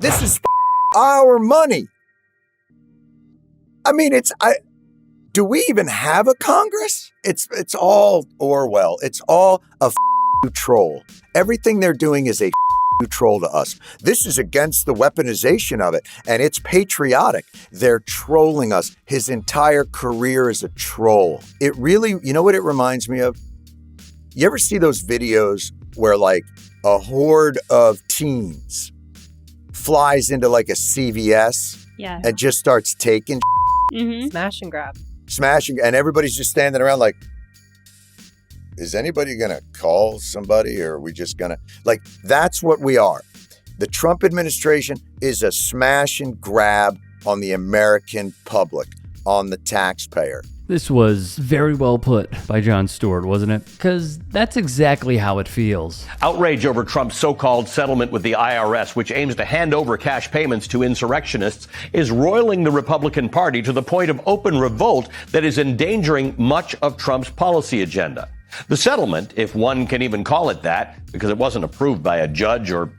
This is our money. I mean, do we even have a Congress? It's all Orwell. It's all a troll. Everything they're doing is a troll to us. This is against the weaponization of it, and it's patriotic. They're trolling us. His entire career is a troll. It really, you know what it reminds me of? You ever see those videos where like a horde of teens flies into like a CVS and just starts taking Smash and grab. Smashing, and everybody's just standing around like, is anybody going to call somebody, or are we just going to, like, that's what we are. The Trump administration is a smash and grab on the American public, on the taxpayer. This was very well put by Jon Stewart, wasn't it? Because that's exactly how it feels. Outrage over Trump's so-called settlement with the IRS, which aims to hand over cash payments to insurrectionists, is roiling the Republican Party to the point of open revolt that is endangering much of Trump's policy agenda. The settlement, if one can even call it that, because it wasn't approved by a judge or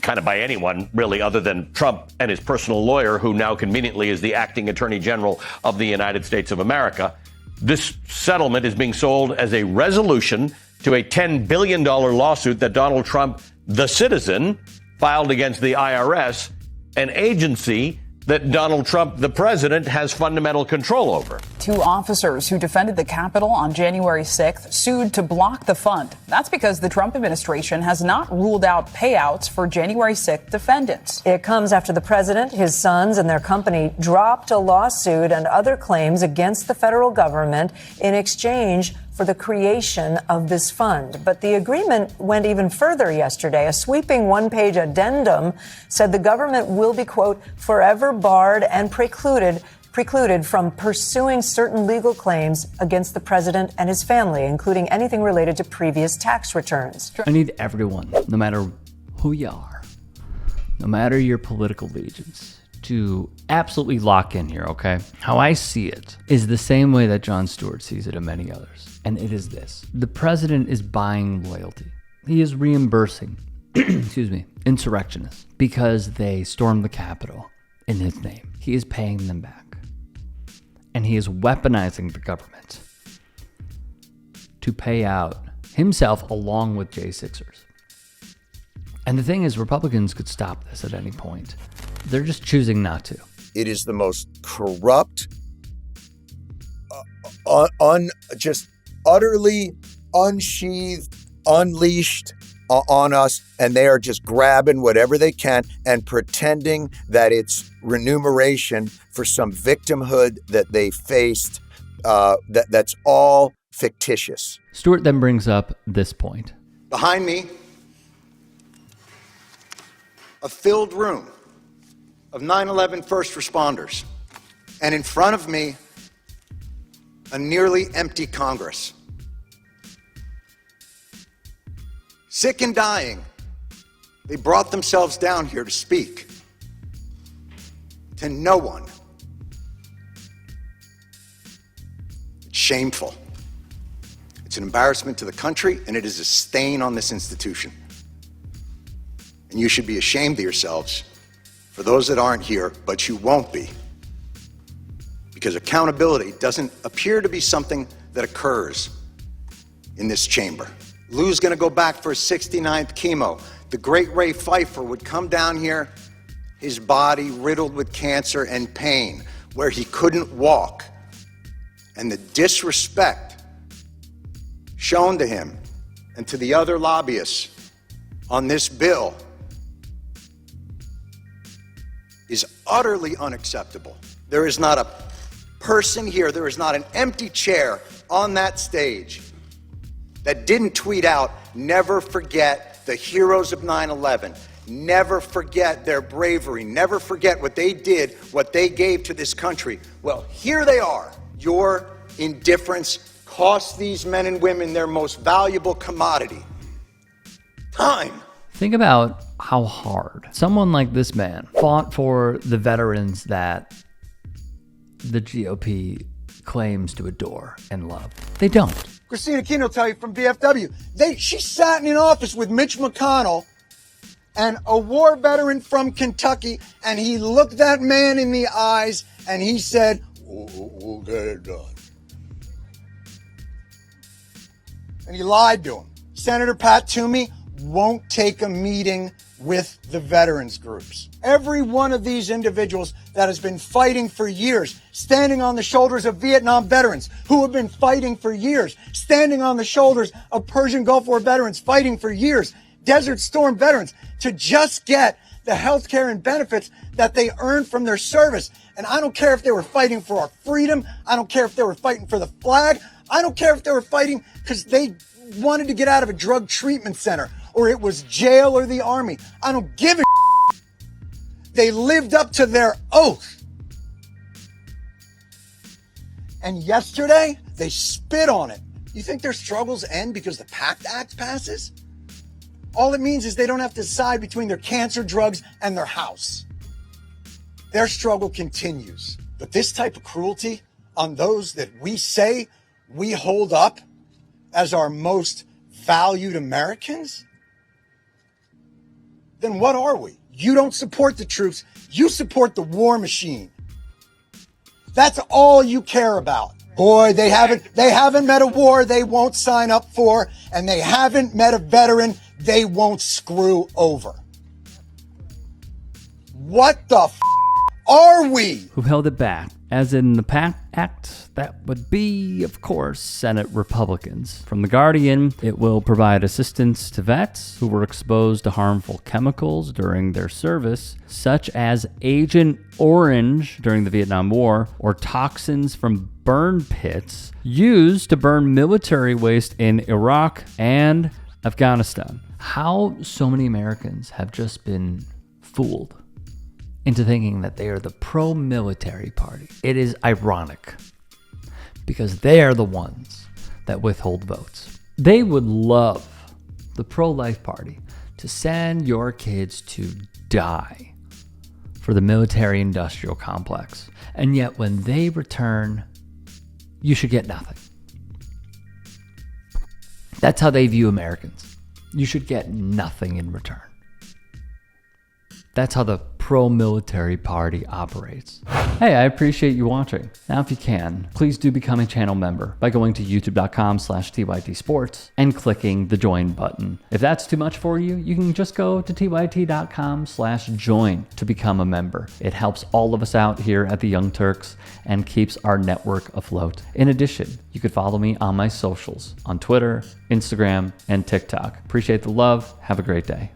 kind of by anyone, really, other than Trump and his personal lawyer, who now conveniently is the acting attorney general of the United States of America. This settlement is being sold as a resolution to a $10 billion lawsuit that Donald Trump, the citizen, filed against the IRS, an agency that Donald Trump, the president, has fundamental control over. Two officers who defended the Capitol on January 6th sued to block the fund. That's because the Trump administration has not ruled out payouts for January 6th defendants. It comes after the president, his sons, and their company dropped a lawsuit and other claims against the federal government in exchange for the creation of this fund. But the agreement went even further yesterday. A sweeping one-page addendum said the government will be, quote, forever barred and precluded from pursuing certain legal claims against the president and his family, including anything related to previous tax returns. I need everyone, no matter who you are, no matter your political allegiance, to absolutely lock in here, okay? How I see it is the same way that Jon Stewart sees it and many others. And it is this. The president is buying loyalty. He is reimbursing, insurrectionists because they stormed the Capitol in his name. He is paying them back. And he is weaponizing the government to pay out himself along with J6ers. And the thing is, Republicans could stop this at any point. They're just choosing not to. It is the most corrupt, just utterly unsheathed, unleashed on us, and they are just grabbing whatever they can and pretending that it's remuneration for some victimhood that they faced. That's all fictitious. Stewart then brings up this point. Behind me, a filled room of 9/11 first responders, and in front of me, a nearly empty Congress. Sick and dying, they brought themselves down here to speak to no one. It's shameful. It's an embarrassment to the country, and it is a stain on this institution. And you should be ashamed of yourselves for those that aren't here, but you won't be. Because accountability doesn't appear to be something that occurs in this chamber. Lou's going to go back for his 69th chemo. The great Ray Pfeiffer would come down here, his body riddled with cancer and pain, where he couldn't walk. And the disrespect shown to him and to the other lobbyists on this bill is utterly unacceptable. There is not a person here, there is not an empty chair on that stage that didn't tweet out, never forget the heroes of 9/11, never forget their bravery, never forget what they did, what they gave to this country. Well, here they are. Your indifference cost these men and women their most valuable commodity, time. Think about how hard someone like this man fought for the veterans that the GOP claims to adore and love. They don't. Christina King will tell you from VFW. She sat in an office with Mitch McConnell and a war veteran from Kentucky, and he looked that man in the eyes and he said, "We'll get it done." And he lied to him. Senator Pat Toomey won't take a meeting with the veterans groups. Every one of these individuals that has been fighting for years, standing on the shoulders of Vietnam veterans who have been fighting for years, standing on the shoulders of Persian Gulf War veterans fighting for years, Desert Storm veterans, to just get the health care and benefits that they earned from their service. And I don't care if they were fighting for our freedom. I don't care if they were fighting for the flag. I don't care if they were fighting because they wanted to get out of a drug treatment center, or it was jail or the army. I don't give a shit. They lived up to their oath. And yesterday, they spit on it. You think their struggles end because the PACT Act passes? All it means is they don't have to decide between their cancer drugs and their house. Their struggle continues. But this type of cruelty on those that we say we hold up as our most valued Americans, then what are we? You don't support the troops. You support the war machine. That's all you care about. Boy, they haven't met a war they won't sign up for, and they haven't met a veteran they won't screw over. What the are we? Who held it back? As in the PACT Act, that would be, of course, Senate Republicans. From The Guardian, it will provide assistance to vets who were exposed to harmful chemicals during their service, such as Agent Orange during the Vietnam War, or toxins from burn pits used to burn military waste in Iraq and Afghanistan. How so many Americans have just been fooled into thinking that they are the pro-military party. It is ironic because they are the ones that withhold votes. They would love the pro-life party to send your kids to die for the military-industrial complex. And yet when they return, you should get nothing. That's how they view Americans. You should get nothing in return. That's how the pro-military party operates. Hey, I appreciate you watching. Now, if you can, please do become a channel member by going to youtube.com/TYTsports and clicking the join button. If that's too much for you, you can just go to tyt.com/join to become a member. It helps all of us out here at the Young Turks and keeps our network afloat. In addition, you could follow me on my socials on Twitter, Instagram, and TikTok. Appreciate the love. Have a great day.